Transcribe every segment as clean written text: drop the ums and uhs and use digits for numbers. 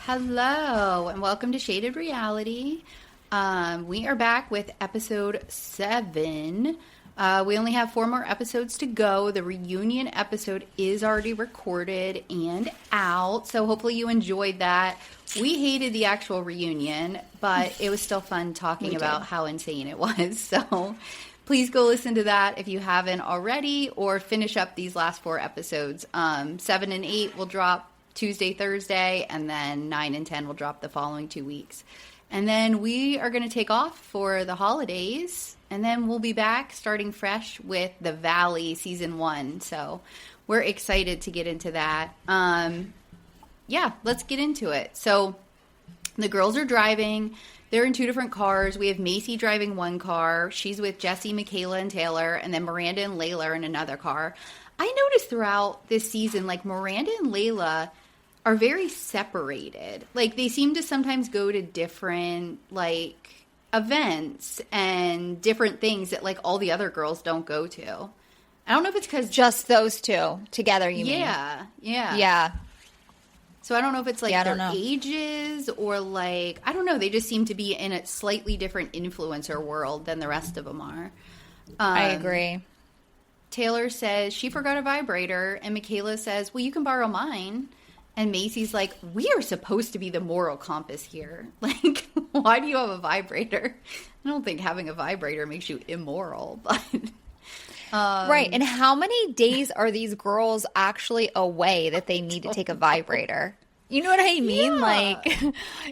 Hello, and welcome to Shaded Reality. We are back with episode 7. We only have 4 more episodes to go. The reunion episode is already recorded and out, so hopefully you enjoyed that. We hated the actual reunion, but it was still fun talking about how insane it was. So please go listen to that if you haven't already, or finish up these last 4 episodes. 7 and 8 will drop Tuesday, Thursday, and then 9 and 10 will drop the following 2 weeks. And then we are going to take off for the holidays, and then we'll be back starting fresh with The Valley Season 1. So we're excited to get into that. Yeah, let's get into it. So the girls are driving. They're in 2 different cars. We have Macy driving one car. She's with Jesse, Michaela, and Taylor, and then Miranda and Layla are in another car. I noticed throughout this season, like, Miranda and Layla are very separated. Like, they seem to sometimes go to different, like, events and different things that, like, all the other girls don't go to. I don't know if it's because... Just those 2 together, you mean? Yeah. Yeah. So I don't know if it's, like, their ages or, like, I don't know. They just seem to be in a slightly different influencer world than the rest of them are. I agree. Taylor says she forgot a vibrator, and Michaela says, well, you can borrow mine. And Macy's like, we are supposed to be the moral compass here. Like, why do you have a vibrator? I don't think having a vibrator makes you immoral, but... right, and how many days are these girls actually away that they need to take a vibrator? You know what I mean? Yeah. Like,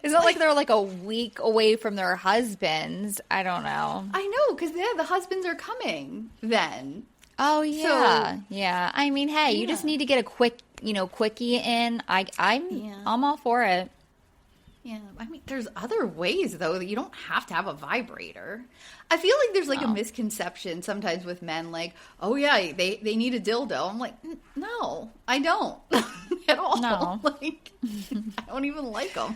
it's not like they're like a week away from their husbands. I don't know. I know, because the husbands are coming then. Oh, yeah. So, yeah. I mean, hey, you just need to get a quick, quickie in. I'm all for it. Yeah. I mean, there's other ways, though, that you don't have to have a vibrator. I feel like there's, like, a misconception sometimes with men, like, oh, yeah, they need a dildo. I'm like, no, I don't at all. No. Like, I don't even like them.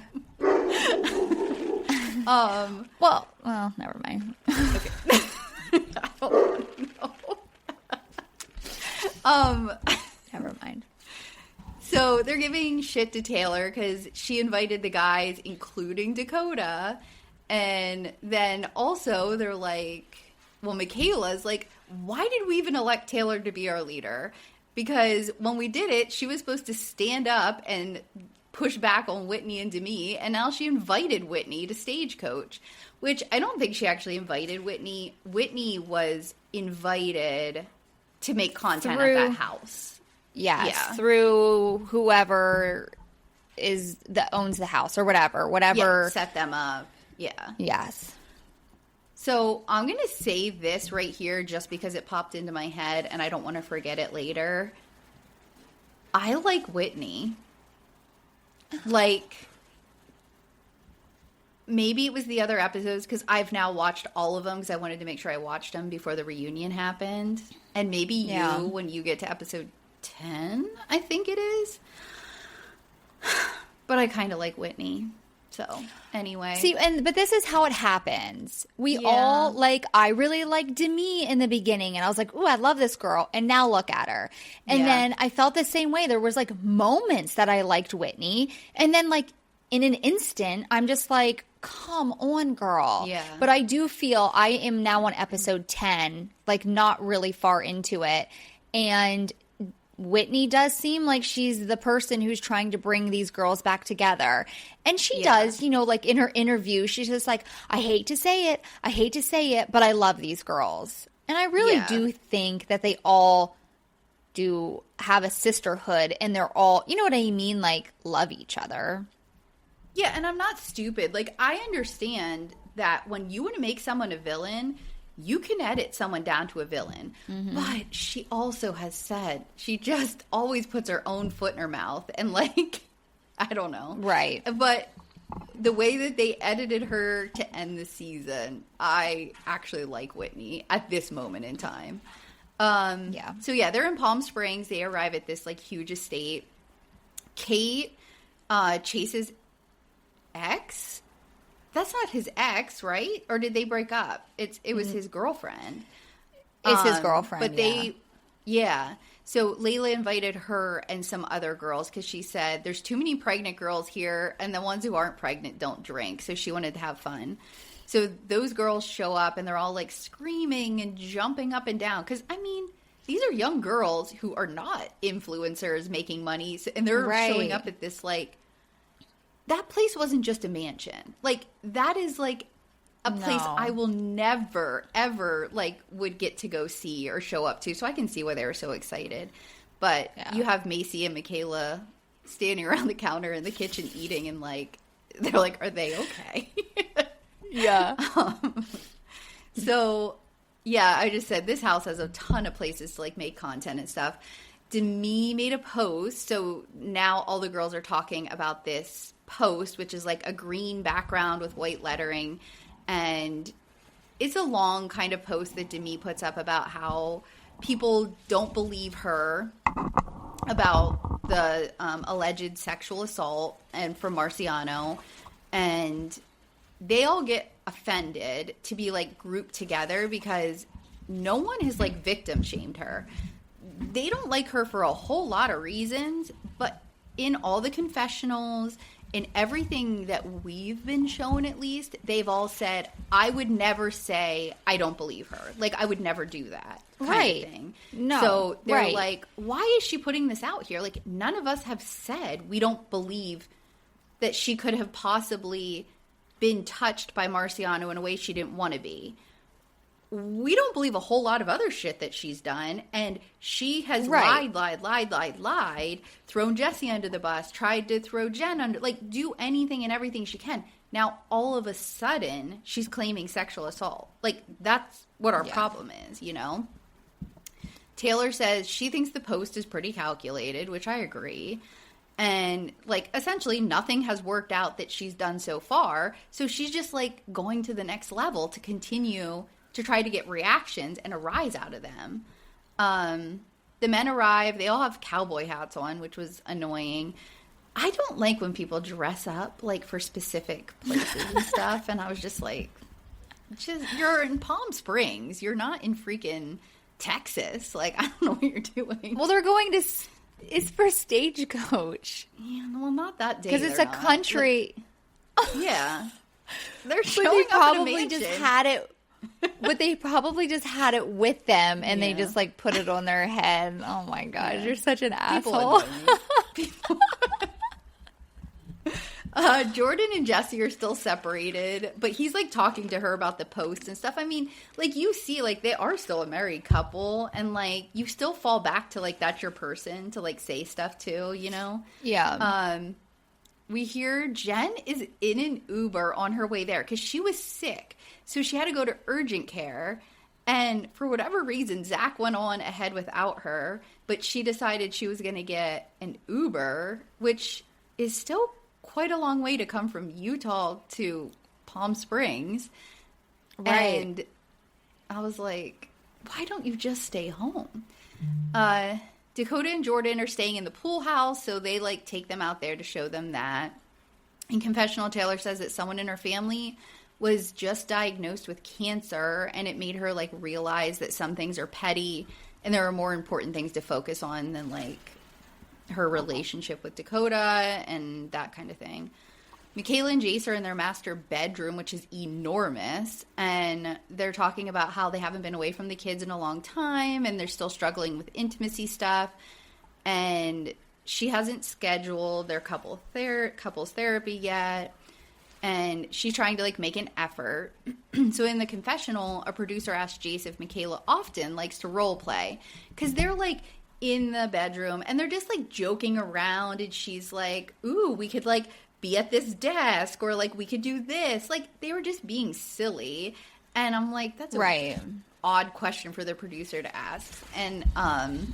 Well, never mind. Okay. I don't want to know. Never mind. So they're giving shit to Taylor because she invited the guys, including Dakota. And then also they're like, well, Michaela's like, why did we even elect Taylor to be our leader? Because when we did it, she was supposed to stand up and push back on Whitney and Demi. And now she invited Whitney to stagecoach, which I don't think she actually invited Whitney. Whitney was invited to make content at that house. Yes, yeah. Through whoever that owns the house or whatever. Yeah, set them up. Yeah. Yes. So I'm going to say this right here just because it popped into my head and I don't want to forget it later. I like Whitney. Like, maybe it was the other episodes because I've now watched all of them because I wanted to make sure I watched them before the reunion happened. And maybe you, when you get to episode 10, I think it is. But I kind of like Whitney. So, anyway. See, but this is how it happens. We all, like, I really liked Demi in the beginning, and I was like, ooh, I love this girl, and now look at her. And then I felt the same way. There was, like, moments that I liked Whitney, and then, like, in an instant, I'm just like, come on, girl. Yeah. But I do feel I am now on episode 10, like, not really far into it, and Whitney does seem like she's the person who's trying to bring these girls back together. And she does, like in her interview, she's just like, I hate to say it, but I love these girls. And I really do think that they all do have a sisterhood and they're all, you know what I mean? Like, love each other. Yeah, and I'm not stupid. Like, I understand that when you want to make someone a villain, you can edit someone down to a villain. Mm-hmm. But she also has said she just always puts her own foot in her mouth. And, like, I don't know. Right. But the way that they edited her to end the season, I actually like Whitney at this moment in time. So, they're in Palm Springs. They arrive at this, like, huge estate. Kate chases ex. That's not his ex, right? Or did they break up? It was his girlfriend. It's his girlfriend, but So Layla invited her and some other girls because she said there's too many pregnant girls here and the ones who aren't pregnant don't drink. So she wanted to have fun. So those girls show up and they're all like screaming and jumping up and down. Because, I mean, these are young girls who are not influencers making money. And they're showing up at this like, that place wasn't just a mansion. Like, that is like a place I will never, ever, like, would get to go see or show up to. So I can see why they were so excited. But you have Macy and Michaela standing around the counter in the kitchen eating and, like, they're like, are they okay? Yeah. So, yeah, I just said this house has a ton of places to, like, make content and stuff. Demi made a post. So now all the girls are talking about this post, which is, like, a green background with white lettering. And it's a long kind of post that Demi puts up about how people don't believe her about the alleged sexual assault and from Marciano. And they all get offended to be, like, grouped together because no one has, like, victim shamed her. They don't like her for a whole lot of reasons, but in all the confessionals, in everything that we've been shown, at least, they've all said, I would never say I don't believe her. Like, I would never do that kind of thing. No. So they're like, why is she putting this out here? Like, none of us have said we don't believe that she could have possibly been touched by Marciano in a way she didn't want to be. We don't believe a whole lot of other shit that she's done. And she has lied, thrown Jesse under the bus, tried to throw Jen under, like, do anything and everything she can. Now, all of a sudden, she's claiming sexual assault. Like, that's what our problem is, you know? Taylor says she thinks the post is pretty calculated, which I agree. And, like, essentially nothing has worked out that she's done so far. So she's just, like, going to the next level to continue to try to get reactions and a rise out of them. The men arrive. They all have cowboy hats on, which was annoying. I don't like when people dress up, like, for specific places and stuff. And I was just like, you're in Palm Springs. You're not in freaking Texas. Like, I don't know what you're doing. Well, they're going to... It's for Stagecoach. Yeah, well, not that day. Because it's a country... Yeah. They're showing up in a mansion. Just had it... But they probably just had it with them, and they just, like, put it on their head. Oh, my gosh. You're such an asshole. Jordan and Jesse are still separated, but he's, like, talking to her about the post and stuff. I mean, like, you see, like, they are still a married couple, and, like, you still fall back to, like, that's your person to, like, say stuff to, you know? Yeah. We hear Jen is in an Uber on her way there because she was sick. So she had to go to urgent care. And for whatever reason, Zach went on ahead without her. But she decided she was going to get an Uber, which is still quite a long way to come from Utah to Palm Springs. Right. And I was like, why don't you just stay home? Dakota and Jordan are staying in the pool house, so they, like, take them out there to show them that. In confessional, Taylor says that someone in her family was just diagnosed with cancer, and it made her, like, realize that some things are petty and there are more important things to focus on than, like, her relationship with Dakota and that kind of thing. Michaela and Jace are in their master bedroom, which is enormous, and they're talking about how they haven't been away from the kids in a long time, and they're still struggling with intimacy stuff, and she hasn't scheduled their couples therapy yet, and she's trying to, like, make an effort. So in the confessional, a producer asked Jace if Michaela often likes to role play, because they're, like, in the bedroom, and they're just, like, joking around, and she's like, ooh, we could, like, be at this desk, or, like, we could do this. Like, they were just being silly. And I'm like, that's an odd question for the producer to ask. And and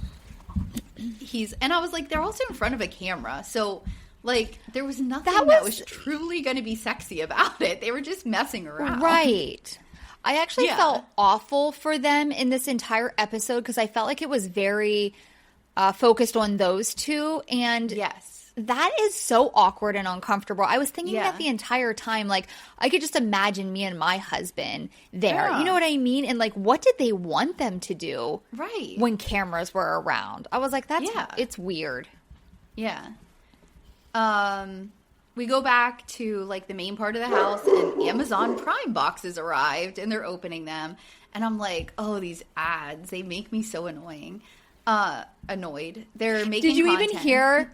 I was like, they're also in front of a camera. So, like, there was nothing that was truly going to be sexy about it. They were just messing around. Right. I actually felt awful for them in this entire episode because I felt like it was very focused on those two. And yes. That is so awkward and uncomfortable. I was thinking Yeah. that the entire time. Like, I could just imagine me and my husband there. Yeah. You know what I mean? And like, what did they want them to do Right. when cameras were around? I was like, Yeah. it's weird. Yeah. We go back to like the main part of the house, and Amazon Prime boxes arrived, and they're opening them, and I'm like, oh, these ads, they make me so annoyed. They're making. Did you content. even hear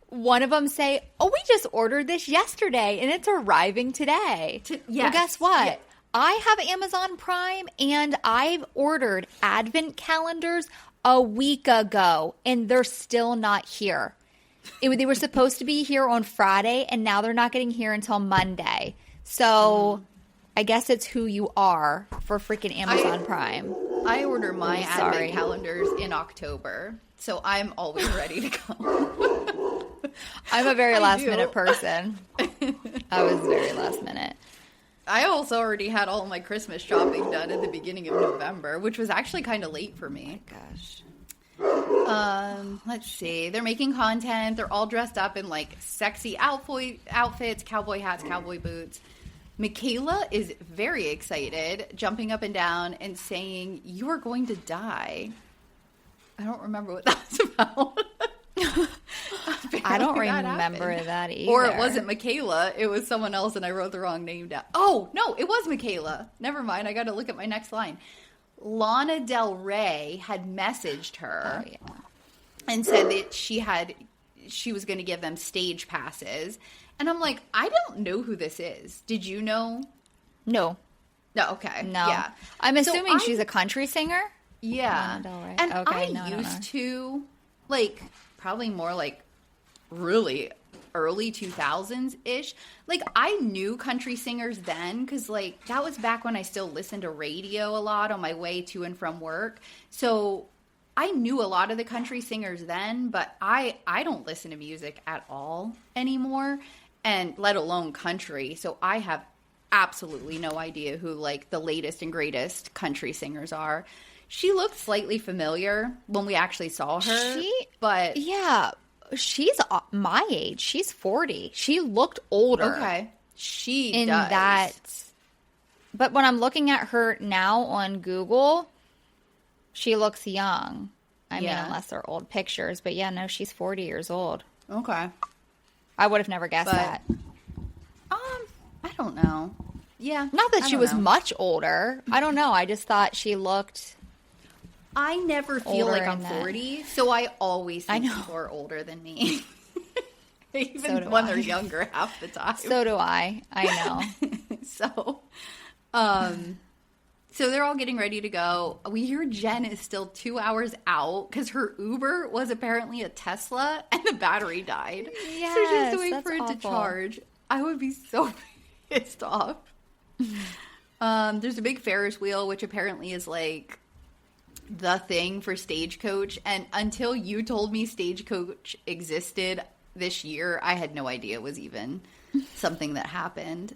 one of them say, "Oh, we just ordered this yesterday, and it's arriving today"? Well, yes. guess what? Yeah. I have Amazon Prime, and I've ordered advent calendars a week ago, and they're still not here. They were supposed to be here on Friday, and now they're not getting here until Monday. So I guess it's who you are for freaking Amazon Prime. I order my Sorry. advent calendars in October, so I'm always ready to go. I'm a very I last do. minute person. I was very last minute. I also already had all my Christmas shopping done at the beginning of November, which was actually kind of late for me. Gosh. Let's see. They're making content. They're all dressed up in like sexy outfits, cowboy hats, cowboy boots. Michaela is very excited, jumping up and down and saying, "You are going to die." I don't remember what that's about. I don't Apparently that remember happened. that either. Or it wasn't Michaela. It was someone else, and I wrote the wrong name down. Oh, no, it was Michaela. Never mind. I got to look at my next line. Lana Del Rey had messaged her Oh, yeah. and said that she was going to give them stage passes. And I'm like, I don't know who this is. Did you know? No. No, okay. No. Yeah. I'm So assuming she's a country singer? Yeah. Lana Del Rey. And Okay, I no, I don't know. used to, like, probably more like really early 2000s-ish. Like, I knew country singers then because, like, that was back when I still listened to radio a lot on my way to and from work. So I knew a lot of the country singers then, but I don't listen to music at all anymore, and let alone country. So I have absolutely no idea who, like, the latest and greatest country singers are. She looked slightly familiar when we actually saw her, but Yeah. She's my age. She's 40. She looked older. okay, she In does. that. But when I'm looking at her now on Google, she looks young. I mean, Yeah. unless they're old pictures. But yeah, no, she's 40 years old. Okay, I would have never guessed But- that. I don't know. Yeah, Not that I she don't was know. much older. I don't know. I just thought she looked. I never feel older like I'm in that. 40, so I always think I know. people are older than me. Even So do when I. they're younger half the time. So do I. I know. So, so they're all getting ready to go. We hear Jen is still 2 hours out because her Uber was apparently a Tesla and the battery died. So she's Yes, waiting that's for it to awful. charge. I would be so pissed off. There's a big Ferris wheel, which apparently is like the thing for Stagecoach. And until you told me Stagecoach existed this year, I had no idea it was even something that happened.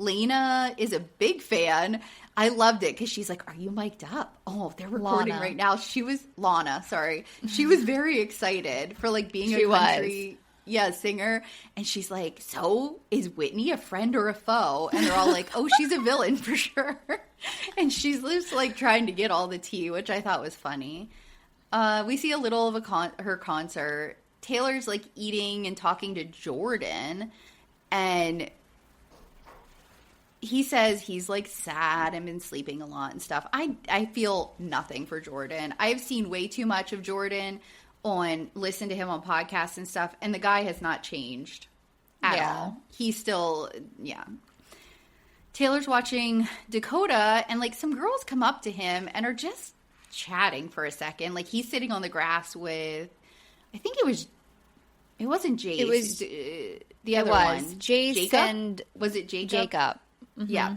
Lena is a big fan. I loved it because she's like, "Are you mic'd up?" Oh, they're recording Lana. right now. Lana, sorry. She was very excited for like being She a was. country singer. And she's like, "So is Whitney a friend or a foe?" And they're all like, "Oh, she's a villain for sure." And she's just like trying to get all the tea, which I thought was funny. We see a little of her concert. Taylor's like eating and talking to Jordan, and he says he's like sad and been sleeping a lot and stuff. I feel nothing for Jordan. I've seen way too much of Jordan listen to him on podcasts and stuff, and the guy has not changed at all. He's still, yeah. Taylor's watching Dakota, and like some girls come up to him and are just chatting for a second. Like he's sitting on the grass with, I think it wasn't Jace. It was- the other was. one. Jace Jacob? and Was it Jacob? Jacob. Yeah.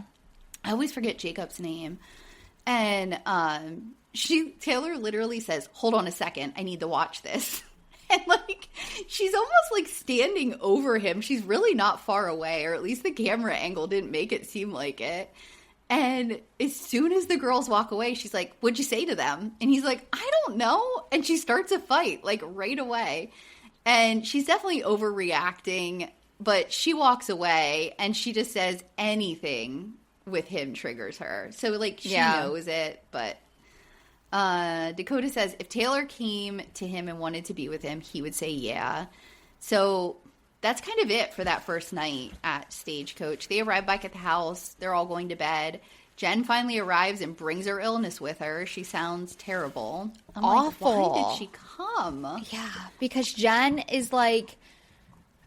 I always forget Jacob's name. And Taylor literally says, "Hold on a second, I need to watch this." And like she's almost like standing over him. She's really not far away, or at least the camera angle didn't make it seem like it. And as soon as the girls walk away, she's like, "What'd you say to them?" And he's like, "I don't know." And she starts a fight like right away. And she's definitely overreacting, but she walks away and she just says anything with him triggers her. So, like, she knows it, but Dakota says if Taylor came to him and wanted to be with him, he would say yeah. So that's kind of it for that first night at Stagecoach. They arrive back at the house. They're all going to bed. Jen finally arrives and brings her illness with her. She sounds terrible. I'm awful. Like, why did she come? Yeah, because Jen is like,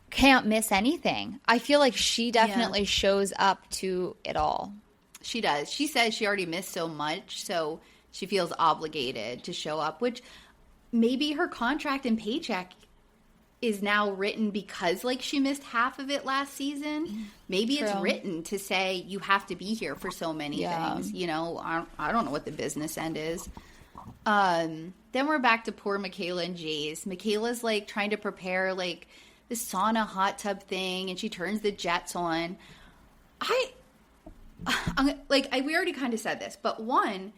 can't miss anything. I feel like she definitely shows up to it all. She does. She says she already missed so much, so she feels obligated to show up, which maybe her contract and paycheck is now written because, like, she missed half of it last season. Maybe True. it's written to say you have to be here for so many things. You know, I don't know what the business end is. Then we're back to poor Michaela and Jace. Michaela's, like, trying to prepare, like, the sauna hot tub thing, and she turns the jets on. We already kind of said this, but one,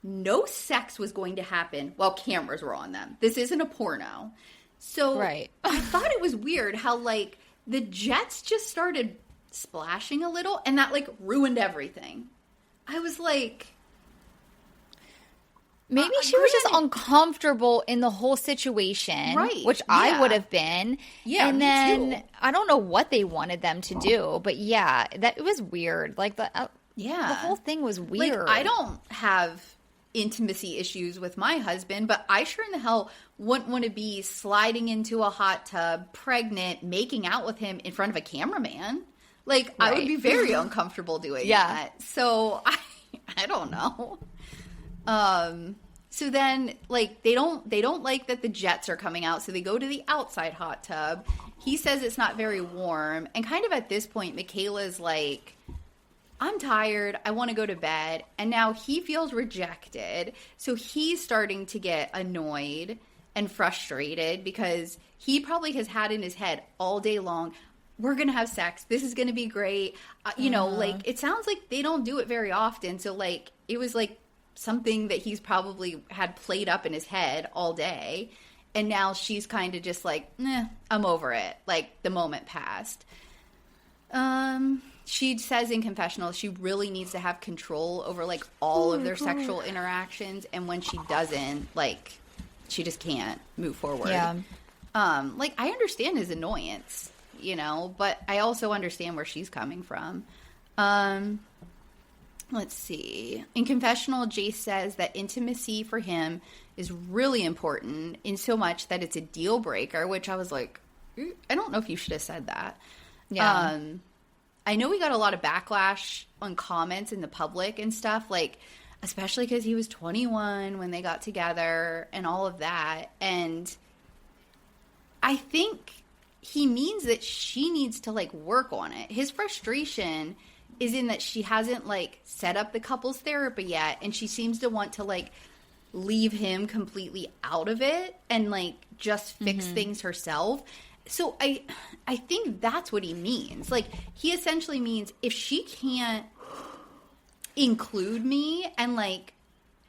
no sex was going to happen while cameras were on them. This isn't a porno. So right. I thought it was weird how, like, the jets just started splashing a little, and that, like, ruined everything. I was like... Maybe she was just uncomfortable in the whole situation, right? Which I would have been. Yeah, and me then too. I don't know what they wanted them to do, but yeah, that it was weird. Like the whole thing was weird. Like, I don't have intimacy issues with my husband, but I sure in the hell wouldn't want to be sliding into a hot tub, pregnant, making out with him in front of a cameraman. Like, right. I would be very uncomfortable doing that. So I don't know. So then, like, they don't like that the jets are coming out, so they go to the outside hot tub. He says it's not very warm, and kind of at this point, Michaela's like, I'm tired, I want to go to bed, and now he feels rejected, so he's starting to get annoyed and frustrated because he probably has had in his head all day long, we're going to have sex, this is going to be great, you know, like, it sounds like they don't do it very often, so, like, it was, like, something that he's probably had played up in his head all day. And now she's kind of just like, I'm over it. Like, the moment passed. She says in confessional she really needs to have control over, like, all of their sexual interactions. And when she doesn't, like, she just can't move forward. Yeah. Like, I understand his annoyance, you know, but I also understand where she's coming from. Let's see. In confessional, Jace says that intimacy for him is really important in so much that it's a deal breaker, which I was like, I don't know if you should have said that. Yeah. I know we got a lot of backlash on comments in the public and stuff, like, especially because he was 21 when they got together and all of that. And I think he means that she needs to, like, work on it. His frustration is in that she hasn't, like, set up the couples therapy yet, and she seems to want to, like, leave him completely out of it and, like, just fix things herself. So I think that's what he means. Like, he essentially means if she can't include me and, like,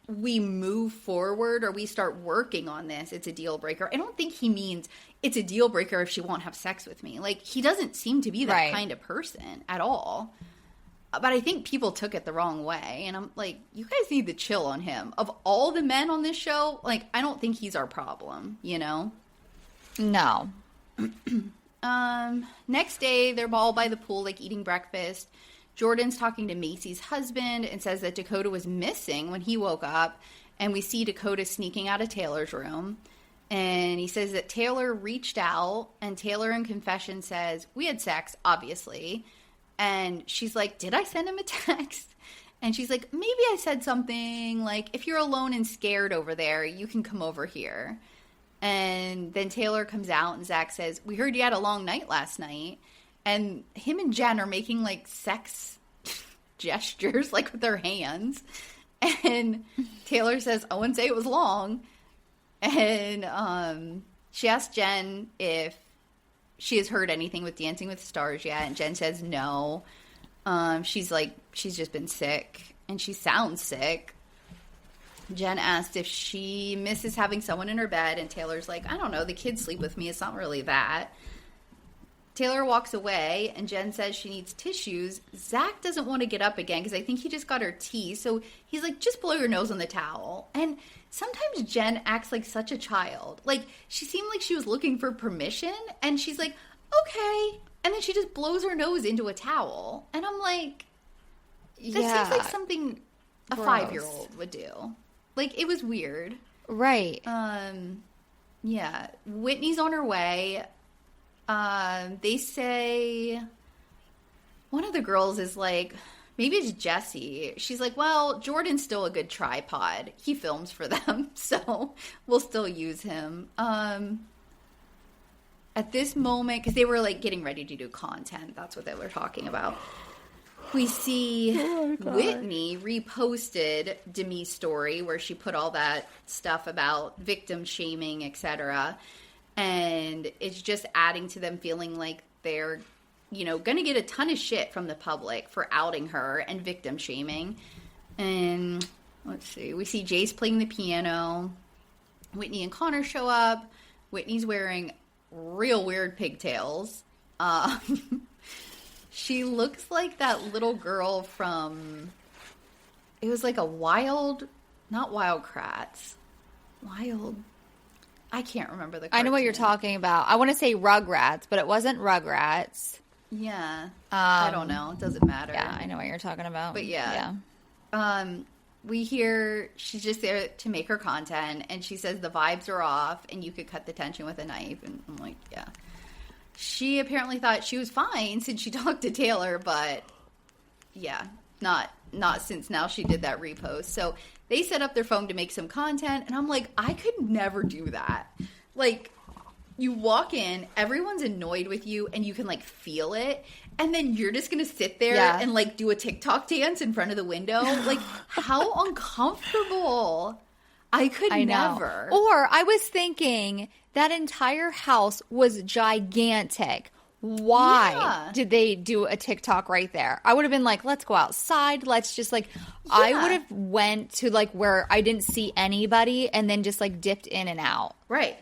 we move forward or we start working on this, it's a deal breaker. I don't think he means it's a deal breaker if she won't have sex with me. Like, he doesn't seem to be that kind of person at all. But I think people took it the wrong way. And I'm like, you guys need to chill on him. Of all the men on this show, like, I don't think he's our problem, you know? No. Next day, they're all by the pool, like, eating breakfast. Jordan's talking to Macy's husband and says that Dakota was missing when he woke up. And we see Dakota sneaking out of Taylor's room. And he says that Taylor reached out. And Taylor in confession says, we had sex, obviously. And she's like, did I send him a text? And she's like, maybe I said something like, if you're alone and scared over there, you can come over here. And then Taylor comes out and Zach says, we heard you had a long night last night. And him and Jen are making, like, sex gestures, like, with their hands. And Taylor says, I wouldn't say it was long. And she asked Jen if she has heard anything with Dancing with the Stars yet, and Jen says no. She's like, she's just been sick, and she sounds sick. Jen asked if she misses having someone in her bed, and Taylor's like, I don't know, the kids sleep with me. It's not really that. Taylor walks away, and Jen says she needs tissues. Zach doesn't want to get up again because I think he just got her tea. So he's like, just blow your nose on the towel. And sometimes Jen acts like such a child. Like, she seemed like she was looking for permission, and she's like, okay. And then she just blows her nose into a towel. And I'm like, that seems like something a 5-year-old would do. Like, it was weird. Right. Yeah. Whitney's on her way. They say one of the girls is like, maybe it's Jesse. She's like, well, Jordan's still a good tripod. He films for them, so we'll still use him. At this moment, because they were like getting ready to do content. That's what they were talking about. We see Whitney reposted Demi's story where she put all that stuff about victim shaming, etc. And it's just adding to them feeling like they're, going to get a ton of shit from the public for outing her and victim shaming. And let's see. We see Jace playing the piano. Whitney and Connor show up. Whitney's wearing real weird pigtails. She looks like that little girl from, it was like a not Wild Kratts. I can't remember the cartoon. I know what you're talking about. I want to say Rugrats, but it wasn't Rugrats. Yeah. I don't know. It doesn't matter. Yeah, I know what you're talking about. But yeah. We hear she's just there to make her content, and she says the vibes are off and you could cut the tension with a knife. And I'm like, yeah. She apparently thought she was fine since she talked to Taylor, but yeah, not since now she did that repost. So they set up their phone to make some content, and I'm like, I could never do that. Like, you walk in, everyone's annoyed with you, and you can, like, feel it, and then you're just going to sit there and, like, do a TikTok dance in front of the window? Like, how uncomfortable. I could never. Or I was thinking that entire house was gigantic. Why did they do a TikTok right there? I would have been like, let's go outside. Let's just like, I would have went to like where I didn't see anybody and then just like dipped in and out. Right.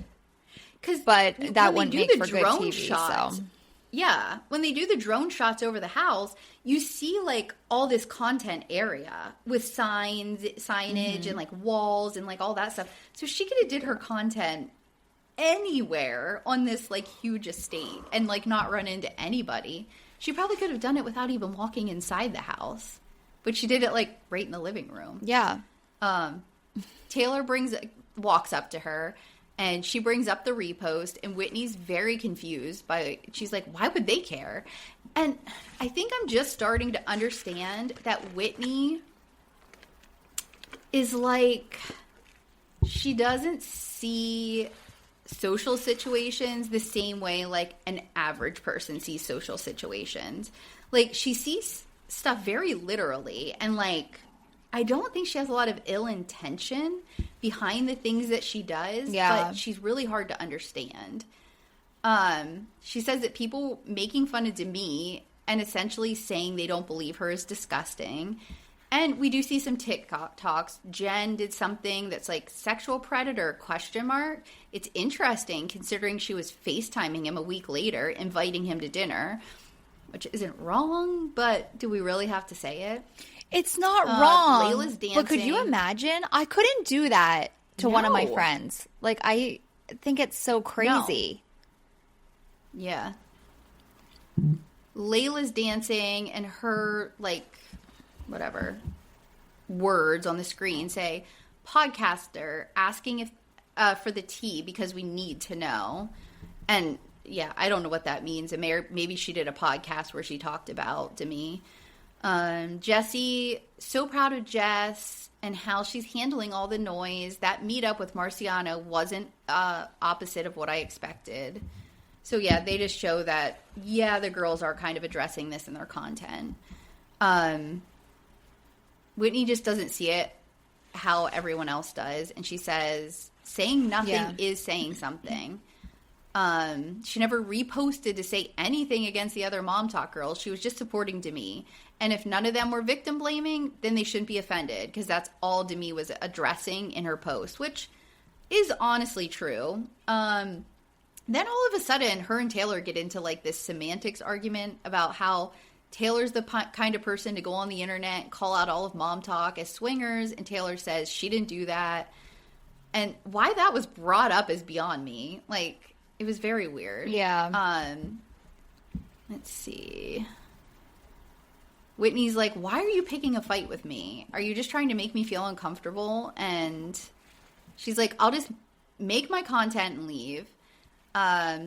But that wouldn't make for good TV. Shots, so. Yeah. When they do the drone shots over the house, you see like all this content area with signage and like walls and like all that stuff. So she could have did her content anywhere on this like huge estate and like not run into anybody. She probably could have done it without even walking inside the house, but she did it like right in the living room. Yeah. Taylor walks up to her and she brings up the repost, and Whitney's very confused she's like, why would they care? And I think I'm just starting to understand that Whitney is like, she doesn't see social situations the same way like an average person sees social situations. Like, she sees stuff very literally, and like, I don't think she has a lot of ill intention behind the things that she does, but she's really hard to understand. She says that people making fun of Demi and essentially saying they don't believe her is disgusting. And we do see some TikTok talks. Jen did something that's like sexual predator ? It's interesting considering she was FaceTiming him a week later, inviting him to dinner, which isn't wrong, but do we really have to say it? It's not wrong. Layla's dancing. But could you imagine? I couldn't do that to one of my friends. Like, I think it's so crazy. No. Yeah. Layla's dancing, and her, like, whatever, words on the screen say, podcaster asking if for the tea because we need to know. And, yeah, I don't know what that means. And maybe she did a podcast where she talked about Demi. Jesse, so proud of Jess and how she's handling all the noise. That meetup with Marciano wasn't opposite of what I expected. So, yeah, they just show that, yeah, the girls are kind of addressing this in their content. Whitney just doesn't see it how everyone else does. And she says, saying nothing is saying something. She never reposted to say anything against the other Mom Talk girls. She was just supporting Demi. And if none of them were victim blaming, then they shouldn't be offended, because that's all Demi was addressing in her post, which is honestly true. Then all of a sudden, her and Taylor get into like this semantics argument about how Taylor's the kind of person to go on the internet and call out all of Mom Talk as swingers, and Taylor says she didn't do that. And why that was brought up is beyond me. Like, it was very weird. Yeah. Let's see. Whitney's like, why are you picking a fight with me? Are you just trying to make me feel uncomfortable? And she's like, I'll just make my content and leave.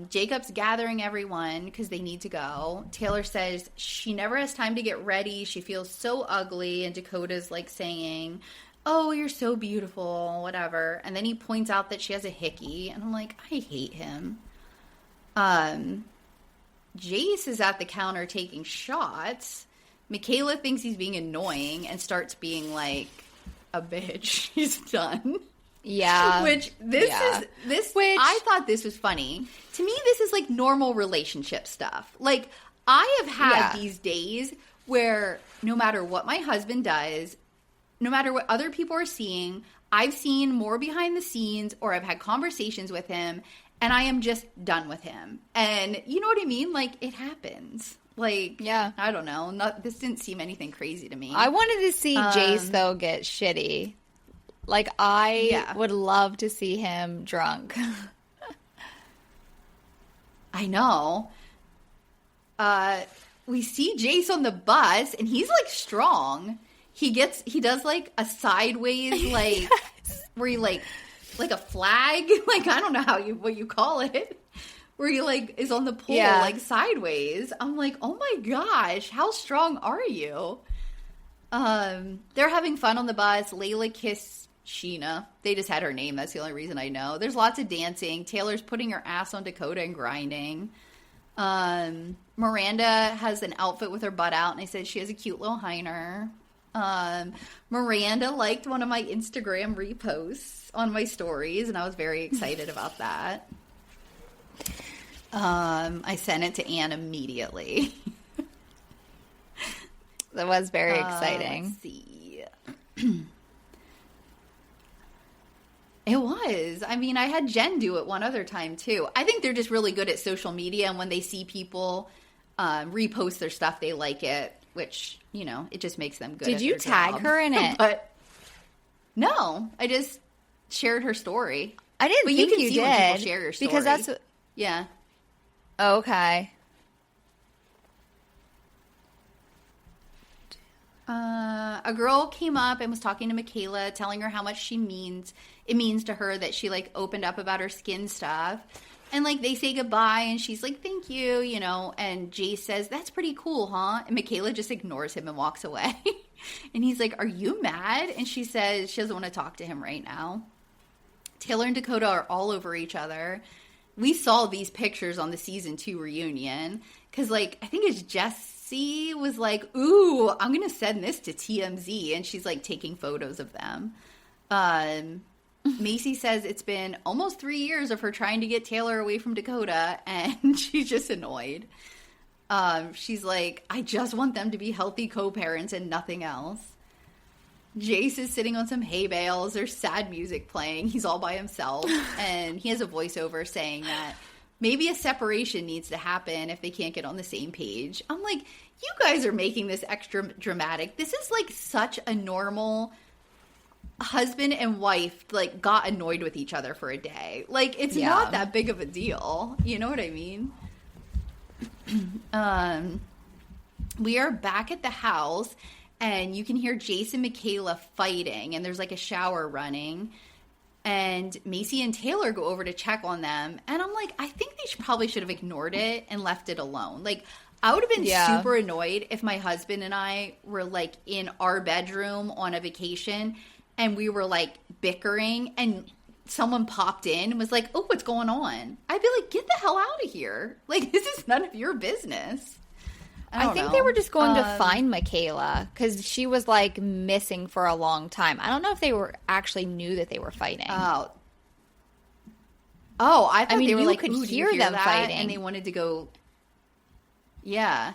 Jacob's gathering everyone because they need to go. Taylor says she never has time to get ready. She feels so ugly. And Dakota's like saying, oh, you're so beautiful, whatever. And then he points out that she has a hickey. And I'm like, I hate him. Jace is at the counter taking shots. Michaela thinks he's being annoying and starts being like a bitch. He's done. Yeah. Which I thought this was funny. To me, this is like normal relationship stuff. Like, I have had these days where no matter what my husband does, no matter what other people are seeing, I've seen more behind the scenes, or I've had conversations with him, and I am just done with him. And you know what I mean? Like, it happens. Like, yeah, I don't know. This didn't seem anything crazy to me. I wanted to see Jace, though, get shitty. Like, I would love to see him drunk. I know. We see Jace on the bus, and he's, like, strong. He does, like, a sideways, like, yes. Where he, like a flag. Like, I don't know what you call it. Where he, like, is on the pole, like, sideways. I'm like, oh my gosh, how strong are you? They're having fun on the bus. Layla kissed Sheena. They just had her name. That's the only reason I know. There's lots of dancing. Taylor's putting her ass on Dakota and grinding. Miranda has an outfit with her butt out, and I said she has a cute little hinder. Miranda liked one of my Instagram reposts on my stories, and I was very excited about that. I sent it to Anne immediately. That was very exciting. Let's see. It was. I mean, I had Jen do it one other time, too. I think they're just really good at social media, and when they see people repost their stuff, they like it, which, you know, it just makes them good. Did you tag her in it? But no, I just shared her story. I didn't think you did. When people share your story. Because that's what... Yeah. Okay. A girl came up and was talking to Michaela, telling her how much it means to her that she, like, opened up about her skin stuff. And, like, they say goodbye, and she's like, thank you, you know. And Jace says, that's pretty cool, huh? And Michaela just ignores him and walks away. And he's like, are you mad? And she says she doesn't want to talk to him right now. Taylor and Dakota are all over each other. We saw these pictures on the season 2 reunion. Because, like, I think it's Jessie was like, ooh, I'm going to send this to TMZ. And she's, like, taking photos of them. Macy says it's been almost 3 years of her trying to get Taylor away from Dakota, and she's just annoyed. She's like, I just want them to be healthy co-parents and nothing else. Jace is sitting on some hay bales. There's sad music playing. He's all by himself, and he has a voiceover saying that maybe a separation needs to happen if they can't get on the same page. I'm like, you guys are making this extra dramatic. This is like such a normal... husband and wife, like, got annoyed with each other for a day. Like, it's not that big of a deal. You know what I mean? We are back at the house, and you can hear Jace and Michaela fighting, and there's, like, a shower running. And Macy and Taylor go over to check on them, and I'm like, I think they probably should have ignored it and left it alone. Like, I would have been super annoyed if my husband and I were, like, in our bedroom on a vacation, and we were, like, bickering, and someone popped in and was like, oh, what's going on? I'd be like, get the hell out of here. Like, this is none of your business. I think they were just going to find Michaela because she was, like, missing for a long time. I don't know if they actually knew that they were fighting. Oh. Oh, I thought they were you like, could "Ooh, do you hear them that?" fighting. And they wanted to go. Yeah.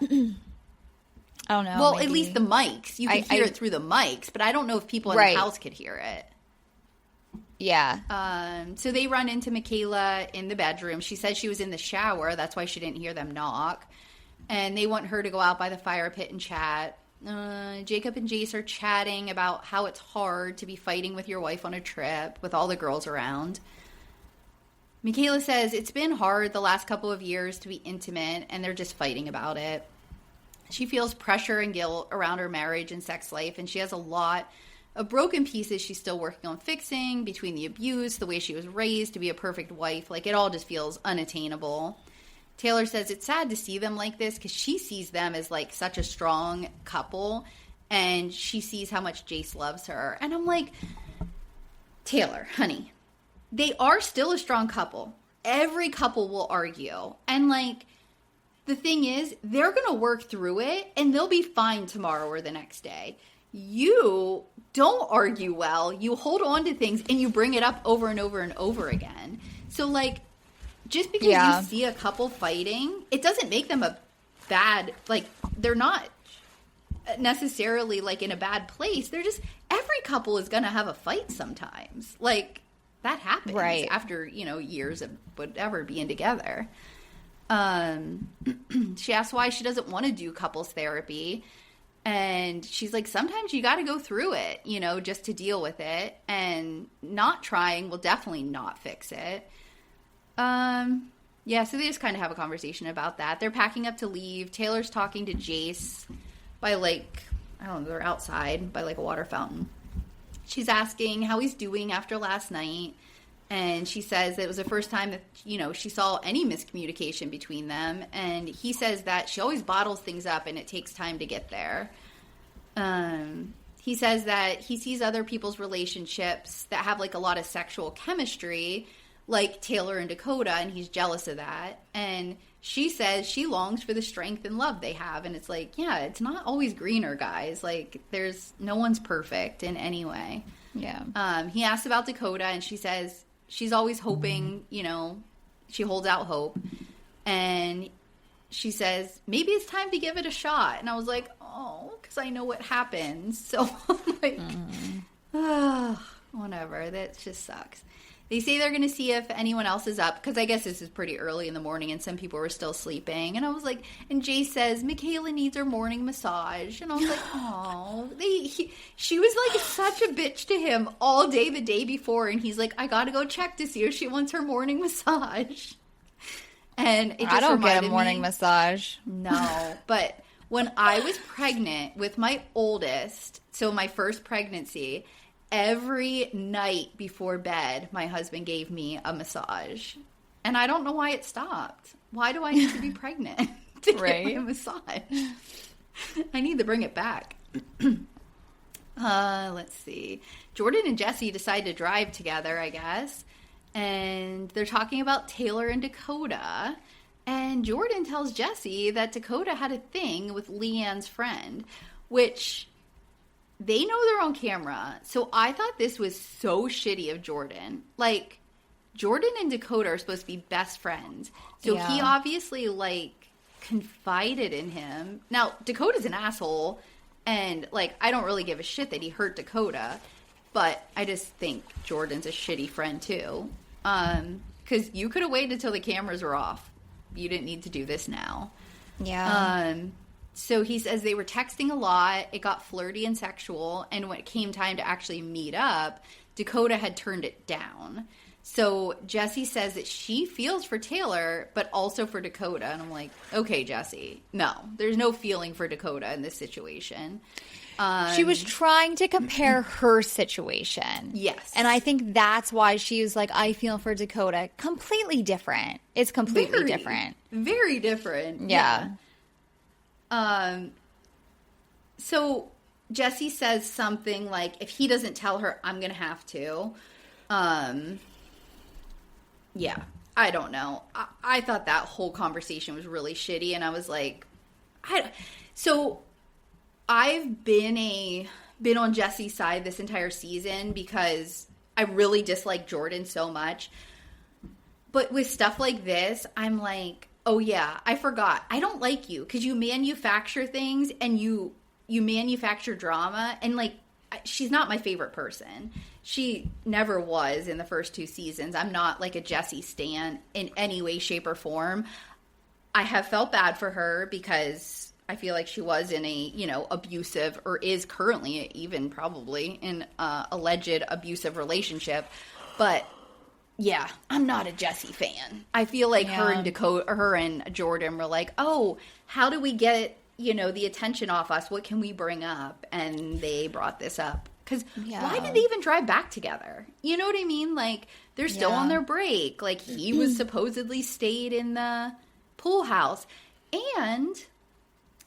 Oh no. Well, maybe. at least the mics. You could hear it through the mics, but I don't know if people in the house could hear it. Yeah. So they run into Michaela in the bedroom. She says she was in the shower. That's why she didn't hear them knock. And they want her to go out by the fire pit and chat. Jacob and Jace are chatting about how it's hard to be fighting with your wife on a trip with all the girls around. Michaela says it's been hard the last couple of years to be intimate, and they're just fighting about it. She feels pressure and guilt around her marriage and sex life, and she has a lot of broken pieces she's still working on fixing, between the abuse, the way she was raised to be a perfect wife. Like, it all just feels unattainable. Taylor says it's sad to see them like this because she sees them as, like, such a strong couple, and she sees how much Jace loves her. And I'm like, Taylor, honey, they are still a strong couple. Every couple will argue. And, like, the thing is, they're going to work through it, and they'll be fine tomorrow or the next day. You don't argue well. You hold on to things, and you bring it up over and over and over again. So, like, just because you see a couple fighting, it doesn't make them a bad, like, they're not necessarily, like, in a bad place. They're just, every couple is going to have a fight sometimes. Like, that happens after, you know, years of whatever being together. She asks why she doesn't want to do couples therapy. And she's like, sometimes you got to go through it, you know, just to deal with it. And not trying will definitely not fix it. Yeah, so they just kind of have a conversation about that. They're packing up to leave. Taylor's talking to Jace by, like, I don't know, they're outside by, like, a water fountain. She's asking how he's doing after last night. And she says that it was the first time that, you know, she saw any miscommunication between them. And he says that she always bottles things up and it takes time to get there. He says that he sees other people's relationships that have, like, a lot of sexual chemistry, like Taylor and Dakota, and he's jealous of that. And she says she longs for the strength and love they have. And it's like, yeah, it's not always greener, guys. Like, no one's perfect in any way. Yeah. He asks about Dakota, and she says she's always hoping, you know, she holds out hope. And she says, maybe it's time to give it a shot. And I was like, oh, because I know what happens. So I'm like, whatever. That just sucks. They say they're going to see if anyone else is up, because I guess this is pretty early in the morning and some people were still sleeping. And I was like, and Jay says, Michaela needs her morning massage. And I was like, oh, she was like such a bitch to him all day the day before. And he's like, I got to go check to see if she wants her morning massage. And it just I don't get a reminded morning me, massage. No, but when I was pregnant with my oldest, so my first pregnancy, every night before bed, my husband gave me a massage. And I don't know why it stopped. Why do I need to be pregnant to get me a massage? I need to bring it back. Let's see. Jordan and Jesse decide to drive together, I guess. And they're talking about Taylor and Dakota. And Jordan tells Jesse that Dakota had a thing with Leanne's friend, which they know they're on camera. So I thought this was so shitty of Jordan. Like, Jordan and Dakota are supposed to be best friends. So he obviously, like, confided in him. Now, Dakota's an asshole. And, like, I don't really give a shit that he hurt Dakota. But I just think Jordan's a shitty friend, too. Because you could have waited until the cameras were off. You didn't need to do this now. Yeah. So he says they were texting a lot. It got flirty and sexual. And when it came time to actually meet up, Dakota had turned it down. So Jesse says that she feels for Taylor, but also for Dakota. And I'm like, okay, Jesse, no, there's no feeling for Dakota in this situation. She was trying to compare her situation. Yes. And I think that's why she was like, I feel for Dakota. Completely different. It's completely different. Very different. Yeah. So Jesse says something like, if he doesn't tell her, I'm going to have to. Yeah, I don't know. I thought that whole conversation was really shitty. And I was like, I've been on Jesse's side this entire season because I really dislike Jordan so much. But with stuff like this, I'm like, oh yeah, I forgot. I don't like you because you manufacture things and you manufacture drama, and like, she's not my favorite person. She never was in the first 2 seasons. I'm not like a Jessie stan in any way, shape, or form. I have felt bad for her because I feel like she was in a, abusive, or is currently even probably in a alleged abusive relationship. But yeah, I'm not a Jessie fan. I feel like her and Jordan were like, oh, how do we get, the attention off us? What can we bring up? And they brought this up. Because why did they even drive back together? You know what I mean? Like, they're still on their break. Like, he was supposedly stayed in the pool house. And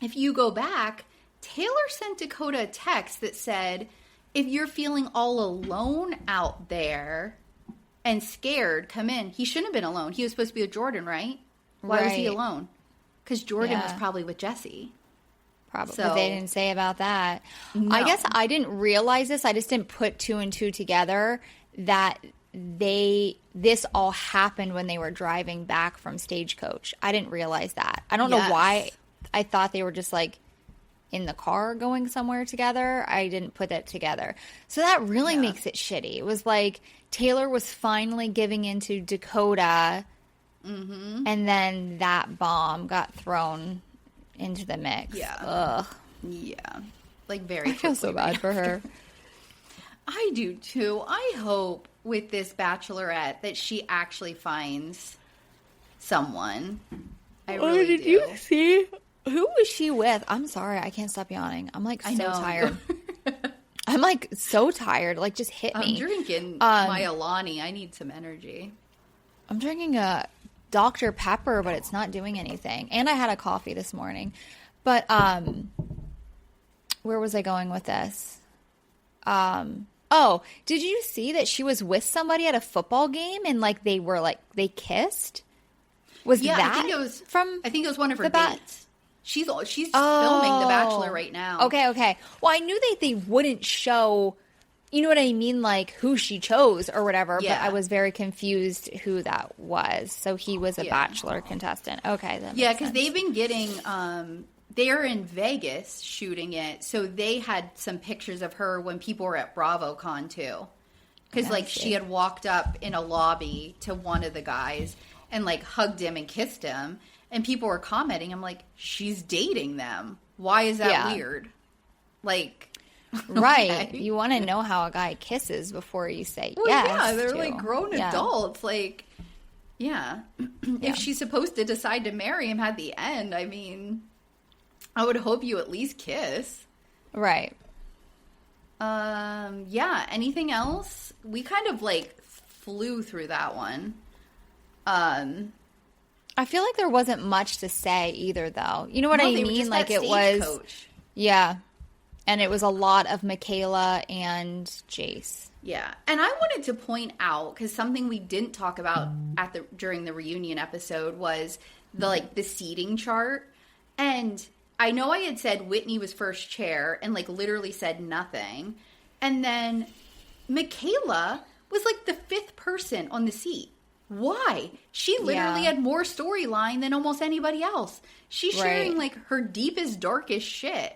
if you go back, Taylor sent Dakota a text that said, if you're feeling all alone out there and scared, come in. He shouldn't have been alone. He was supposed to be with Jordan, right? Why was he alone? Because Jordan was probably with Jessie. Probably. But they didn't say about that. No. I guess I didn't realize this. I just didn't put 2 and 2 together that this all happened when they were driving back from Stagecoach. I didn't realize that. I don't know why I thought they were just like in the car going somewhere together. I didn't put that together. So that really makes it shitty. It was like Taylor was finally giving into Dakota, and then that bomb got thrown into the mix. Yeah. Ugh. Yeah. Like, very I feel so bad for her. I do too. I hope with this Bachelorette that she actually finds someone. I really did do. you see? Who was she with? I'm sorry. I can't stop yawning. I'm like so tired. I'm like so tired. Like, just hit me. I'm drinking my Alani. I need some energy. I'm drinking a Dr. Pepper, but it's not doing anything. And I had a coffee this morning. But where was I going with this? Oh, did you see that she was with somebody at a football game and like they kissed? Was that I think it was one of her dates. She's filming The Bachelor right now. Okay. Well, I knew they wouldn't show, you know what I mean, like who she chose or whatever, but I was very confused who that was. So he was a Bachelor contestant. Okay. Because they've been getting, they're in Vegas shooting it, so they had some pictures of her when people were at BravoCon too. Because she had walked up in a lobby to one of the guys and like hugged him and kissed him. And people were commenting, I'm like, she's dating them. Why is that weird? Like, right. You want to know how a guy kisses before you say yes. Yeah, they're like grown adults. Like, if she's supposed to decide to marry him at the end, I mean, I would hope you at least kiss. Right. Anything else? We kind of like flew through that one. I feel like there wasn't much to say either, though. You know what I mean? Like, it was, coach. And it was a lot of Michaela and Jace. Yeah, and I wanted to point out, because something we didn't talk about during the reunion episode was the seating chart. And I know I had said Whitney was first chair and like literally said nothing, and then Michaela was like the 5th person on the seat. Why? She literally had more storyline than almost anybody else. She's sharing like her deepest, darkest shit.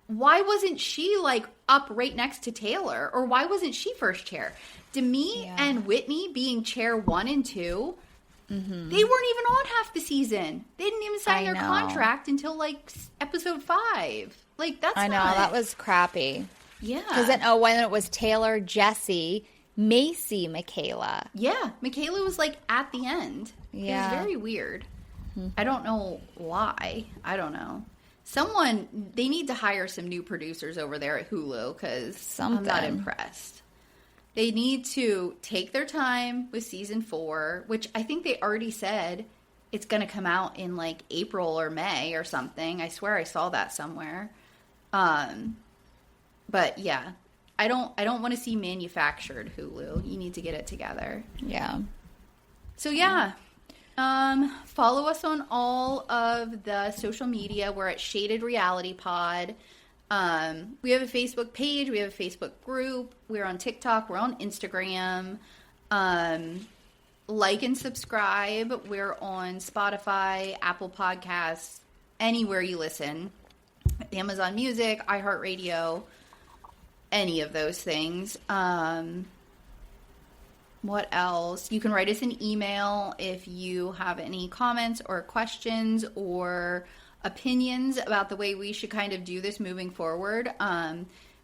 Why wasn't she like up right next to Taylor? Or why wasn't she first chair? Demi and Whitney being chair 1 and 2, they weren't even on half the season. They didn't even sign their contract until like episode 5. Like, that's that was crappy. Yeah. Because then, when it was Taylor, Jessie, Macy, Michaela. Yeah, Michaela was like at the end. Yeah. It was very weird. I don't know why. I don't know. They need to hire some new producers over there at Hulu, because I'm not impressed. They need to take their time with season 4, which I think they already said it's going to come out in like April or May or something. I swear I saw that somewhere. But yeah. I don't want to see manufactured Hulu. You need to get it together. Yeah. So follow us on all of the social media. We're at Shaded Reality Pod. We have a Facebook page. We have a Facebook group. We're on TikTok. We're on Instagram. like and subscribe. We're on Spotify, Apple Podcasts, anywhere you listen. Amazon Music, iHeartRadio, any of those things. What else? You can write us an email if you have any comments or questions or opinions about the way we should kind of do this moving forward.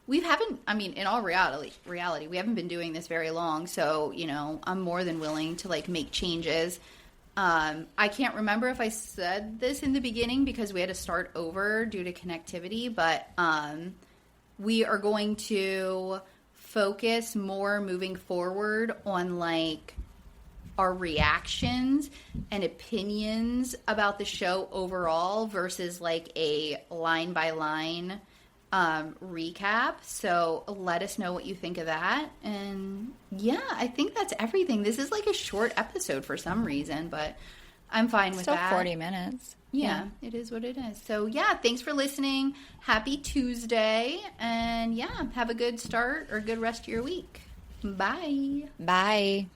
We haven't, I mean, in all reality, we haven't been doing this very long. So, you know, I'm more than willing to like make changes. I can't remember if I said this in the beginning because we had to start over due to connectivity, but we are going to focus more moving forward on like our reactions and opinions about the show overall versus like a line by line recap. So let us know what you think of that. And yeah, I think that's everything. This is like a short episode for some reason, but I'm fine with Still that. 40 minutes. Yeah, it is what it is. So yeah, thanks for listening. Happy Tuesday. And yeah, have a good start or good rest of your week. Bye. Bye.